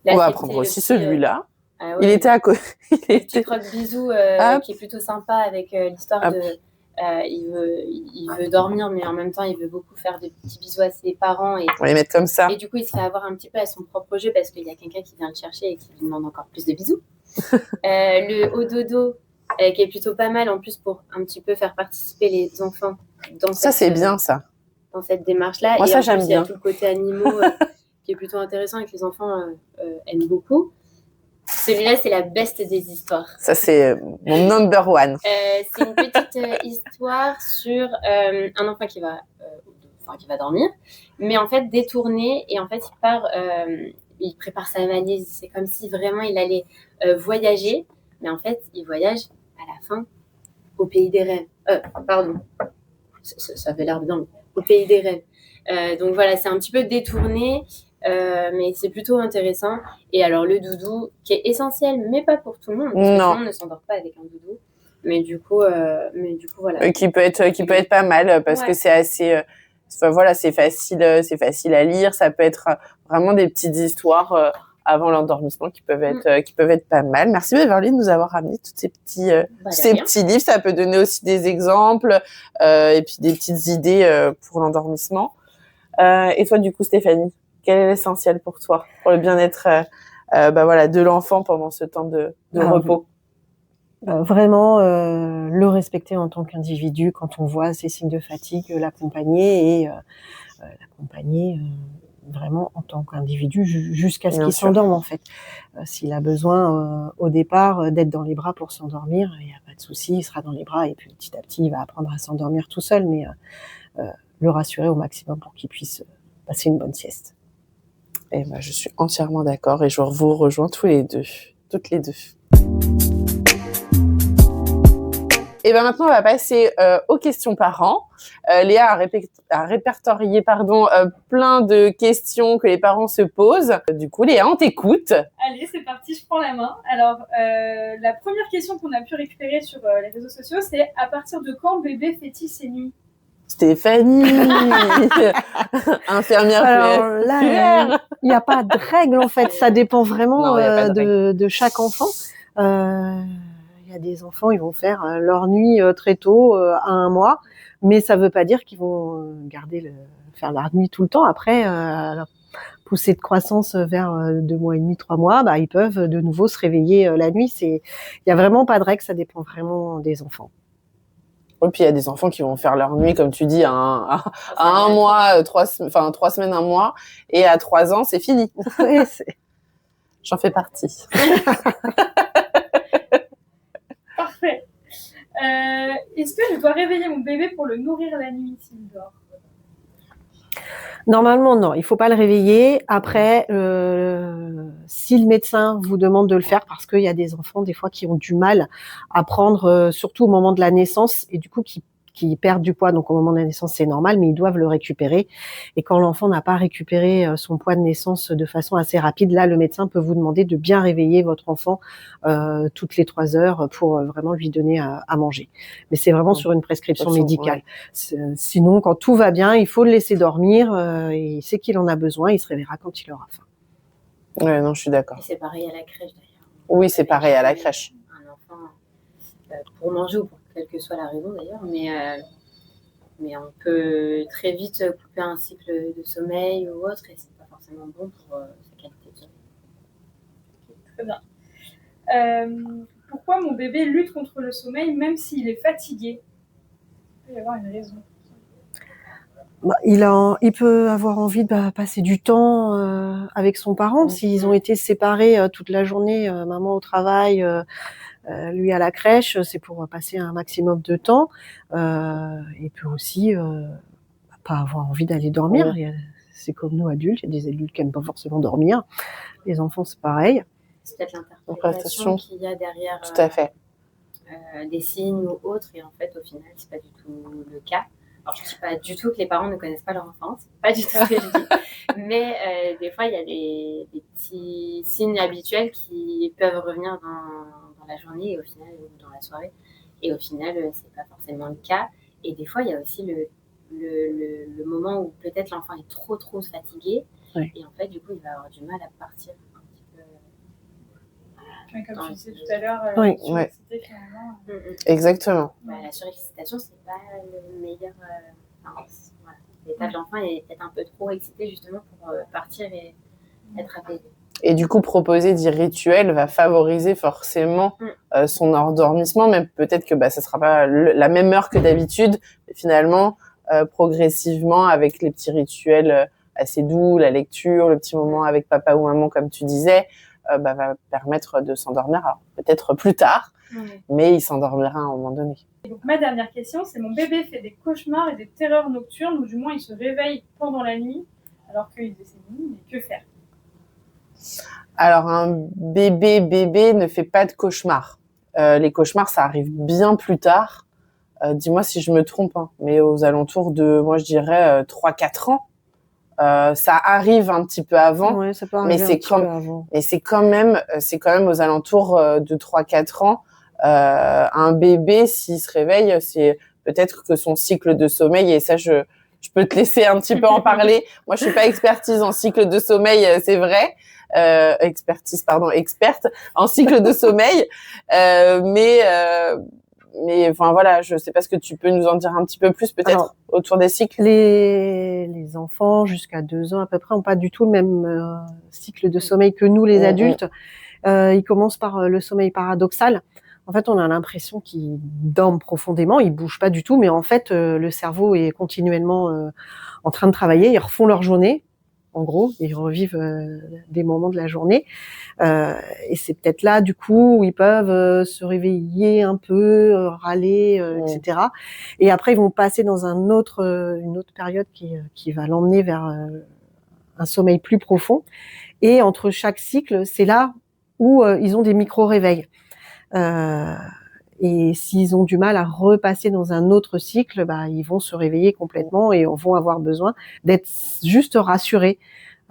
Speaker 1: On va prendre aussi celui-là.
Speaker 5: Oui,
Speaker 1: il était à côté.
Speaker 5: Le petit croque-bisou qui est plutôt sympa avec l'histoire de... il veut dormir, mais en même temps, il veut beaucoup faire des petits bisous à ses parents. Et,
Speaker 1: on va les mettre comme ça.
Speaker 5: Et du coup, il se fait avoir un petit peu à son propre jeu parce qu'il y a quelqu'un qui vient le chercher et qui lui demande encore plus de bisous. Le haut dodo, qui est plutôt pas mal en plus pour un petit peu faire participer les enfants dans
Speaker 1: c'est bien ça.
Speaker 5: Dans cette démarche-là.
Speaker 1: Moi,
Speaker 5: et
Speaker 1: ça,
Speaker 5: j'aime bien. Il y a tout le côté animaux qui est plutôt intéressant et que les enfants aiment beaucoup. Celui-là, c'est la best des histoires.
Speaker 1: Ça, c'est mon number one.
Speaker 5: C'est une petite histoire sur un enfant qui va dormir, mais en fait détourné, et en fait il part, il prépare sa valise. C'est comme si vraiment il allait voyager, mais en fait il voyage à la fin au pays des rêves. Pardon, ça avait l'air bien, au pays des rêves. Donc voilà, c'est un petit peu détourné. Mais c'est plutôt intéressant. Et alors le doudou, qui est essentiel, mais pas pour tout le monde. Parce que tout le monde ne s'endort pas avec un doudou. Mais du coup voilà.
Speaker 1: Qui peut être pas mal parce que c'est assez. C'est facile à lire. Ça peut être vraiment des petites histoires avant l'endormissement qui peuvent être pas mal. Merci Beverly de nous avoir ramené tous ces petits livres. Ça peut donner aussi des exemples et puis des petites idées pour l'endormissement. Et toi du coup Stéphanie, quel est l'essentiel pour toi, pour le bien-être de l'enfant pendant ce temps de repos?
Speaker 3: Vraiment, le respecter en tant qu'individu quand on voit ces signes de fatigue, l'accompagner et l'accompagner vraiment en tant qu'individu jusqu'à ce qu'il s'endorme en fait. S'il a besoin au départ d'être dans les bras pour s'endormir, il n'y a pas de souci, il sera dans les bras et puis petit à petit il va apprendre à s'endormir tout seul, mais le rassurer au maximum pour qu'il puisse passer une bonne sieste.
Speaker 1: Et je suis entièrement d'accord et je vous rejoins toutes les deux. Et maintenant, on va passer aux questions parents. Léa a répertorié plein de questions que les parents se posent. Du coup, Léa, on t'écoute.
Speaker 4: Allez, c'est parti, je prends la main. Alors, la première question qu'on a pu récupérer sur les réseaux sociaux, c'est à partir de quand bébé fait-il ses nuits?
Speaker 1: Stéphanie, infirmière.
Speaker 3: Alors là, il n'y a pas de règle en fait, ça dépend vraiment de chaque enfant. Il y a des enfants, ils vont faire leur nuit très tôt, à 1 mois, mais ça ne veut pas dire qu'ils vont faire la nuit tout le temps. Après, poussée de croissance vers 2 mois et demi, 3 mois, bah, ils peuvent de nouveau se réveiller la nuit. Il y a vraiment pas de règle, ça dépend vraiment des enfants.
Speaker 1: Et puis il y a des enfants qui vont faire leur nuit, comme tu dis, à un mois, 3 semaines, un mois, et à 3 ans, c'est fini.
Speaker 3: Oui,
Speaker 1: J'en fais partie.
Speaker 4: Parfait. Est-ce que je dois réveiller mon bébé pour le nourrir la nuit s'il dort?
Speaker 3: Normalement, non, il faut pas le réveiller. Après, si le médecin vous demande de le faire, parce qu'il y a des enfants des fois qui ont du mal à prendre, surtout au moment de la naissance, et du coup qui perdent du poids. Donc au moment de la naissance, c'est normal, mais ils doivent le récupérer. Et quand l'enfant n'a pas récupéré son poids de naissance de façon assez rapide, là, le médecin peut vous demander de bien réveiller votre enfant toutes les 3 heures pour vraiment lui donner à manger. Mais c'est vraiment sur une prescription médicale. Ouais. Sinon, quand tout va bien, il faut le laisser dormir. Il sait qu'il en a besoin. Il se réveillera quand il aura faim.
Speaker 1: Ouais, non, je suis d'accord.
Speaker 5: Et c'est pareil à la crèche d'ailleurs.
Speaker 1: Oui, c'est pareil à la crèche.
Speaker 5: Un enfant, pour manger ou pour quelle que soit la raison d'ailleurs, mais on peut très vite couper un cycle de sommeil ou autre, et c'est pas forcément bon pour sa qualité de sommeil.
Speaker 4: Très bien. Pourquoi mon bébé lutte contre le sommeil même s'il est fatigué? Il peut y avoir une raison.
Speaker 3: Il peut avoir envie de passer du temps avec son parent. S'ils ont été séparés toute la journée, maman au travail, lui à la crèche, c'est pour passer un maximum de temps. Il peut aussi pas avoir envie d'aller dormir. C'est comme nous adultes, il y a des adultes qui n'aiment pas forcément dormir. Les enfants, c'est pareil.
Speaker 5: C'est peut-être l'interprétation qu'il y a derrière
Speaker 1: tout à fait.
Speaker 5: Des signes ou autres, et en fait, au final, c'est pas du tout le cas. Alors, je ne dis pas du tout que les parents ne connaissent pas leur enfance, pas du tout ce que je dis. Mais des fois, il y a des petits signes habituels qui peuvent revenir dans la journée et au final, ou dans la soirée. Et au final, c'est pas forcément le cas. Et des fois, il y a aussi le moment où peut-être l'enfant est trop fatigué. Oui. Et en fait, du coup, il va avoir du mal à partir un petit peu.
Speaker 4: Comme tu disais tout à l'heure,
Speaker 1: surexcité finalement. Exactement.
Speaker 5: La surexcitation, c'est pas le meilleur. L'état de l'enfant est peut-être un peu trop excité justement pour partir et être apaisé.
Speaker 1: Et du coup, proposer des rituels va favoriser forcément son endormissement, même peut-être que ça sera pas la même heure que d'habitude, mais finalement, progressivement, avec les petits rituels assez doux, la lecture, le petit moment avec papa ou maman, comme tu disais, va permettre de s'endormir. Alors, peut-être plus tard, mais il s'endormira à un moment donné.
Speaker 4: Et donc, ma dernière question, c'est mon bébé fait des cauchemars et des terreurs nocturnes, ou du moins il se réveille pendant la nuit, alors qu'il faisait ses nuits, mais que faire?
Speaker 1: Alors, un bébé ne fait pas de cauchemars. Les cauchemars, ça arrive bien plus tard. Dis-moi si je me trompe, hein, mais aux alentours de, moi je dirais, 3-4 ans. Ça arrive un petit peu avant,
Speaker 3: ça peut arriver
Speaker 1: mais c'est quand même aux alentours de 3-4 ans. Un bébé, s'il se réveille, c'est peut-être que son cycle de sommeil, et ça, je peux te laisser un petit peu en parler. Moi, je suis pas expertise en cycle de sommeil, c'est vrai. Experte en cycle de sommeil. Mais enfin voilà, je sais pas ce que tu peux nous en dire un petit peu plus peut-être autour des cycles.
Speaker 3: Les enfants jusqu'à 2 ans à peu près ont pas du tout le même cycle de sommeil que nous les adultes. Ils commencent par le sommeil paradoxal. En fait, on a l'impression qu'ils dorment profondément, ils bougent pas du tout, mais en fait, le cerveau est continuellement en train de travailler. Ils refont leur journée. En gros, ils revivent des moments de la journée. Et c'est peut-être là, du coup, où ils peuvent se réveiller un peu, râler, etc. Et après, ils vont passer dans une autre période qui va l'emmener vers un sommeil plus profond. Et entre chaque cycle, c'est là où ils ont des micro-réveils. Et s'ils ont du mal à repasser dans un autre cycle, ils vont se réveiller complètement et vont avoir besoin d'être juste rassurés.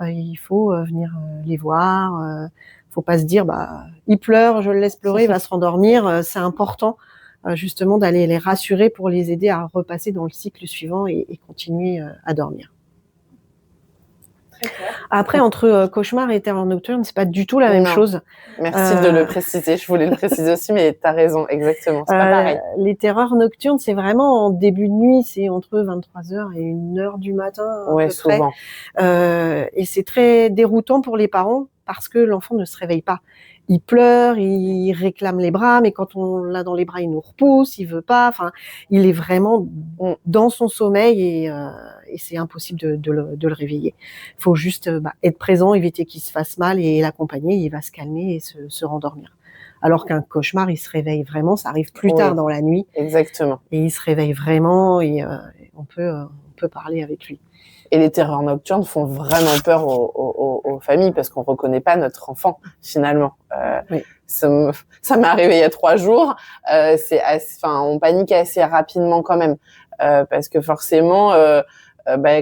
Speaker 3: Il faut venir les voir. Faut pas se dire, il pleure, je le laisse pleurer, il va se rendormir. C'est important justement d'aller les rassurer pour les aider à repasser dans le cycle suivant et continuer à dormir.
Speaker 4: Très clair.
Speaker 3: Après, entre cauchemar et terreur nocturne, c'est pas du tout la même
Speaker 1: Non.
Speaker 3: chose.
Speaker 1: Merci de le préciser. Je voulais le préciser aussi, mais t'as raison, exactement. C'est pas pareil.
Speaker 3: Les terreurs nocturnes, c'est vraiment en début de nuit, c'est entre 23h et 1h du matin à
Speaker 1: Ouais,
Speaker 3: peu près.
Speaker 1: souvent.
Speaker 3: Et c'est très déroutant pour les parents parce que l'enfant ne se réveille pas. Il pleure, il réclame les bras, mais quand on l'a dans les bras, il nous repousse, il veut pas. Enfin, il est vraiment dans son sommeil et c'est impossible de le réveiller. Il faut juste être présent, éviter qu'il se fasse mal et l'accompagner. Il va se calmer et se rendormir. Alors qu'un cauchemar, il se réveille vraiment. Ça arrive plus tard dans la nuit.
Speaker 1: Exactement.
Speaker 3: Et il se réveille vraiment et on peut parler avec lui.
Speaker 1: Et les terreurs nocturnes font vraiment peur aux familles parce qu'on reconnaît pas notre enfant finalement.
Speaker 3: Oui.
Speaker 1: Ça m'est arrivé il y a 3 jours. On panique assez rapidement quand même parce que forcément,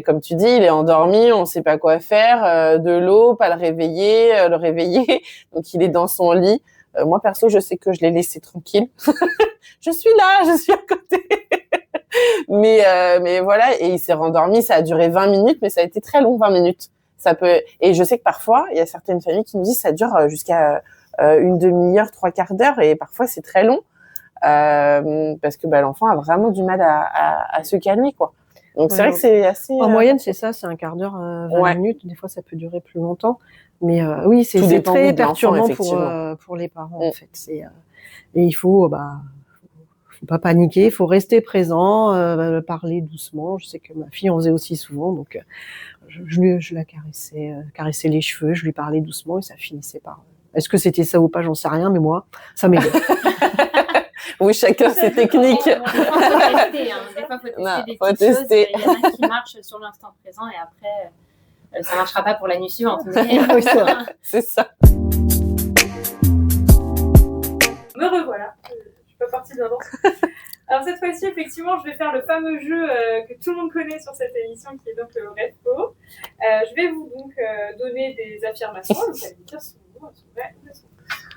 Speaker 1: comme tu dis, il est endormi, on sait pas quoi faire, de l'eau, pas le réveiller, le réveiller. Donc il est dans son lit. Moi perso, je sais que je l'ai laissé tranquille. Je suis là, je suis à côté. Mais voilà, et il s'est rendormi, ça a duré 20 minutes, mais ça a été très long, 20 minutes. Et je sais que parfois, il y a certaines familles qui nous disent que ça dure jusqu'à une demi-heure, 3/4 d'heure, et parfois c'est très long, parce que l'enfant a vraiment du mal à se calmer, quoi. Donc c'est vrai que c'est assez...
Speaker 3: En moyenne, c'est ça, c'est un quart d'heure, 20 minutes. Des fois, ça peut durer plus longtemps. Mais oui, c'est très perturbant pour les parents, en fait. Et il faut... faut pas paniquer, il faut rester présent, parler doucement. Je sais que ma fille en faisait aussi souvent, donc je la caressais les cheveux, je lui parlais doucement et ça finissait par... Est-ce que c'était ça ou pas, j'en sais rien, mais moi, ça m'aidait.
Speaker 1: Oui, chacun ses techniques.
Speaker 5: Faut tester, hein. Des fois, faut tester des petites choses. Il y en a qui marchent sur l'instant présent et après, ça marchera pas pour la nuit suivante. Mais...
Speaker 3: Oui, c'est vrai.
Speaker 1: C'est ça.
Speaker 4: Me revoilà. Je suis pas partie d'avance. Alors cette fois-ci, effectivement, je vais faire le fameux jeu que tout le monde connaît sur cette émission, qui est donc le vrai faux. Je vais vous donc donner des affirmations. Vous allez me dire si elles sont vraies ou elles sont fausses.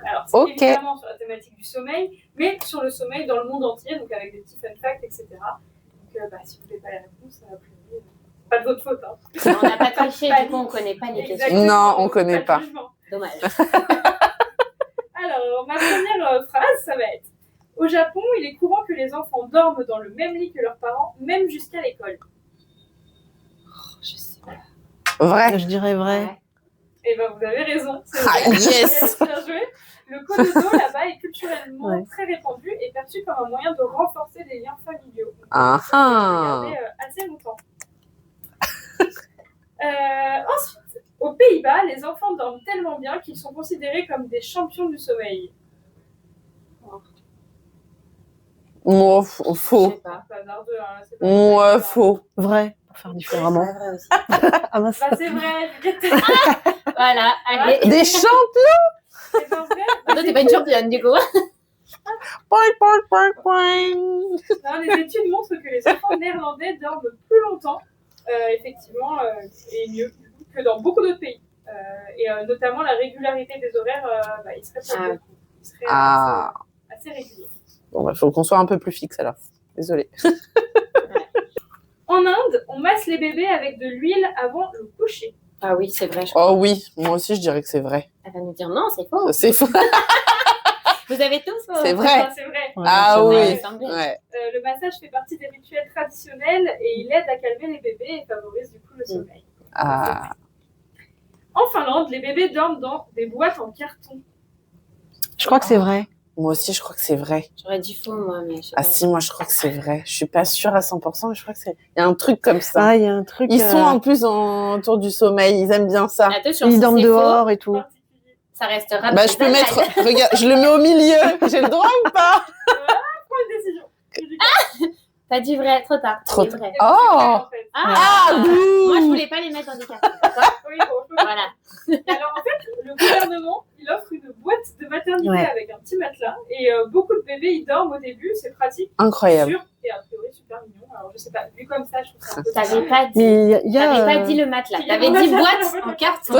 Speaker 4: Alors c'est évidemment sur la thématique du sommeil, mais sur le sommeil dans le monde entier, donc avec des petits fun facts, etc. Donc si vous n'avez pas les réponses, a priori, pas de votre faute. Hein.
Speaker 5: On n'a pas triché, du coup on connaît pas les questions.
Speaker 1: Non, on connaît pas.
Speaker 5: Dommage.
Speaker 4: Alors, ma première phrase, ça va être: au Japon, il est courant que les enfants dorment dans le même lit que leurs parents, même jusqu'à l'école.
Speaker 5: Je sais pas.
Speaker 1: Vrai.
Speaker 3: Je dirais vrai.
Speaker 4: Eh ben, vous avez raison. C'est vrai.
Speaker 1: Yes.
Speaker 4: Bien joué. Le kododo, là-bas, est culturellement très répandu et perçu comme un moyen de renforcer les liens familiaux. Regardé assez longtemps. Ensuite, aux Pays-Bas, les enfants dorment tellement bien qu'ils sont considérés comme des champions du sommeil.
Speaker 1: Moi, faux.
Speaker 5: Je sais pas.
Speaker 1: Moi, faux.
Speaker 3: Vrai, pour faire différemment.
Speaker 5: C'est vrai aussi.
Speaker 3: Ah, mince.
Speaker 4: Bah, c'est vrai.
Speaker 5: Voilà, allez.
Speaker 1: Des champions.
Speaker 4: C'est pas vrai.
Speaker 5: Toi, t'es pas une championne, du coup.
Speaker 4: Non, les études montrent que les enfants néerlandais dorment plus longtemps, effectivement, et mieux que dans beaucoup d'autres pays. Et notamment la régularité des horaires, il serait beaucoup. Il serait assez régulier.
Speaker 1: Bon, faut qu'on soit un peu plus fixe alors. Désolée.
Speaker 4: En Inde, on masse les bébés avec de l'huile avant le coucher.
Speaker 5: Ah oui, c'est vrai.
Speaker 1: Oh oui, moi aussi je dirais que c'est vrai.
Speaker 5: Elle va nous dire non, c'est faux.
Speaker 1: C'est faux.
Speaker 5: Vous avez tous
Speaker 1: C'est vrai.
Speaker 4: C'est vrai.
Speaker 1: Ah oui.
Speaker 5: Ouais.
Speaker 4: Le massage fait partie des rituels traditionnels et il aide à calmer les bébés et favorise du coup le sommeil.
Speaker 1: Ah.
Speaker 4: En Finlande, les bébés dorment dans des boîtes en carton.
Speaker 3: Je crois que c'est vrai.
Speaker 1: Moi aussi, je crois que c'est vrai.
Speaker 5: J'aurais dit faux, moi, mais je sais
Speaker 1: Ah
Speaker 5: pas.
Speaker 1: si, moi, je crois que c'est vrai. Je suis pas sûre à 100%, mais je crois que c'est... Il y a un truc comme ça.
Speaker 3: Ah, il y a un truc...
Speaker 1: Ils sont en plus autour du sommeil. Ils aiment bien ça.
Speaker 5: Attention,
Speaker 3: Ils
Speaker 5: si
Speaker 3: dorment
Speaker 5: c'est
Speaker 3: dehors
Speaker 5: faux,
Speaker 3: et tout.
Speaker 5: ça restera...
Speaker 1: Bah, je peux mettre... Regarde, je le mets au milieu. J'ai le droit ou pas?
Speaker 4: Prends une décision.
Speaker 5: T'as dit vrai, trop tard.
Speaker 1: Trop
Speaker 5: C'est vrai.
Speaker 1: Oh. Bouh.
Speaker 5: Moi, je voulais pas les mettre dans des cartons, d'accord?
Speaker 4: Oui, bon,
Speaker 5: Voilà.
Speaker 4: alors en fait, le gouvernement, il offre une boîte de maternité avec un petit matelas et beaucoup de bébés y dorment au début, c'est pratique,
Speaker 1: Incroyable.
Speaker 4: sûr et a priori super mignon. Alors je sais pas, vu comme ça, je trouve ça un peu
Speaker 5: T'avais pas dit...
Speaker 3: Mais il y a...
Speaker 5: T'avais pas dit le matelas. T'avais dit boîte en carton.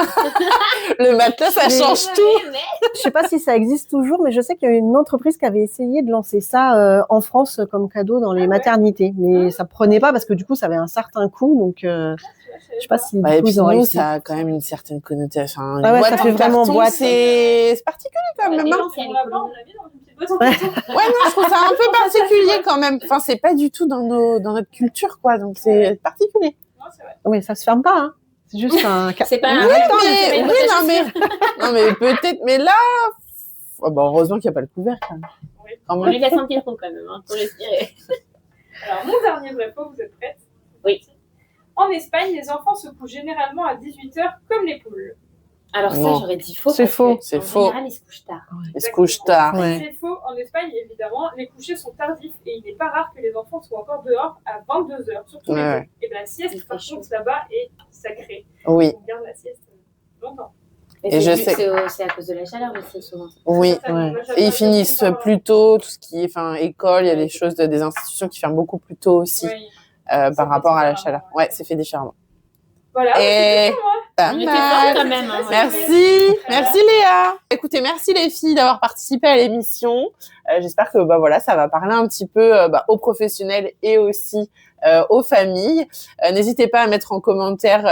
Speaker 1: Le matelas, ça change tout.
Speaker 3: Je sais pas si ça existe toujours, mais je sais qu'il y a une entreprise qui avait essayé de lancer ça en France comme cadeau dans les maternités. Mais ça prenait pas parce que du coup, ça avait un certain coût. Donc, Je sais pas si
Speaker 1: Ouais, et
Speaker 3: du coup,
Speaker 1: puis
Speaker 3: ils ont
Speaker 1: nous,
Speaker 3: réussi.
Speaker 1: ça a quand même une certaine connotation. Enfin,
Speaker 3: Ah ouais,
Speaker 1: une
Speaker 3: ça
Speaker 1: boîte
Speaker 3: fait
Speaker 1: en
Speaker 3: vraiment
Speaker 1: carton,
Speaker 3: boîte.
Speaker 1: c'est particulier quand même. Hein.
Speaker 5: c'est
Speaker 4: On l'a pas, on l'a mis dans une petite boîte.
Speaker 1: Ouais, non, je trouve ça un peu particulier quand même. Enfin, c'est pas du tout dans notre culture, quoi. Donc, c'est particulier.
Speaker 4: Non, c'est vrai.
Speaker 3: Oui, ça se ferme pas. Hein. C'est juste un.
Speaker 5: C'est pas
Speaker 1: Oui,
Speaker 5: un
Speaker 1: mais,
Speaker 5: rectangle,
Speaker 1: oui,
Speaker 5: c'est pas
Speaker 1: non, mais, non, mais peut-être, mais là, oh, bah, heureusement qu'il n'y a pas le couvercle. Hein.
Speaker 4: Oui.
Speaker 1: Quand
Speaker 5: On
Speaker 1: même.
Speaker 5: lui laisse un petit trou quand même, hein, pour respirer.
Speaker 4: Alors, mon dernier vrai faux, vous êtes prêtes?
Speaker 5: Oui.
Speaker 4: En Espagne, les enfants se couchent généralement à 18h comme les poules.
Speaker 5: Alors ça,
Speaker 1: Non.
Speaker 5: j'aurais dit faux.
Speaker 3: C'est
Speaker 5: parce
Speaker 3: faux.
Speaker 5: que,
Speaker 1: C'est
Speaker 5: en
Speaker 1: faux.
Speaker 5: général, ils se couchent tard.
Speaker 1: Ils se couchent tard.
Speaker 3: Ouais.
Speaker 4: C'est faux. En Espagne, évidemment, les couchers sont tardifs et il n'est pas rare que les enfants soient encore dehors à 22h, surtout
Speaker 1: Ouais,
Speaker 4: l'été.
Speaker 1: ouais.
Speaker 4: Et bien la sieste,
Speaker 5: Il fait
Speaker 4: par
Speaker 5: chaud.
Speaker 4: contre, là-bas, est sacrée.
Speaker 1: Oui,
Speaker 4: On garde la sieste longtemps.
Speaker 1: Et je sais.
Speaker 5: C'est à cause de la chaleur aussi, souvent.
Speaker 1: oui.
Speaker 4: Ça,
Speaker 3: Ouais.
Speaker 4: moi,
Speaker 1: Et ils
Speaker 4: j'avais
Speaker 1: finissent
Speaker 4: pas-
Speaker 1: plus tôt, tout ce qui est, enfin, école, il y a des choses, des institutions qui ferment beaucoup plus tôt aussi,
Speaker 4: Oui.
Speaker 1: par
Speaker 4: fait
Speaker 1: rapport à la
Speaker 4: différemment,
Speaker 1: chaleur.
Speaker 4: ouais.
Speaker 1: Ouais, c'est fait différemment.
Speaker 4: Voilà,
Speaker 1: Et-
Speaker 4: c'est tout pour moi.
Speaker 1: Pas
Speaker 5: On était
Speaker 1: mal.
Speaker 5: forts quand même. Hein,
Speaker 1: Merci Léa. Écoutez, merci les filles d'avoir participé à l'émission. J'espère que bah voilà, ça va parler un petit peu aux professionnels et aussi aux familles. N'hésitez pas à mettre en commentaire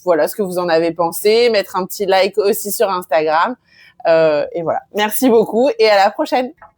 Speaker 1: voilà ce que vous en avez pensé, mettre un petit like aussi sur Instagram. Et voilà. Merci beaucoup et à la prochaine.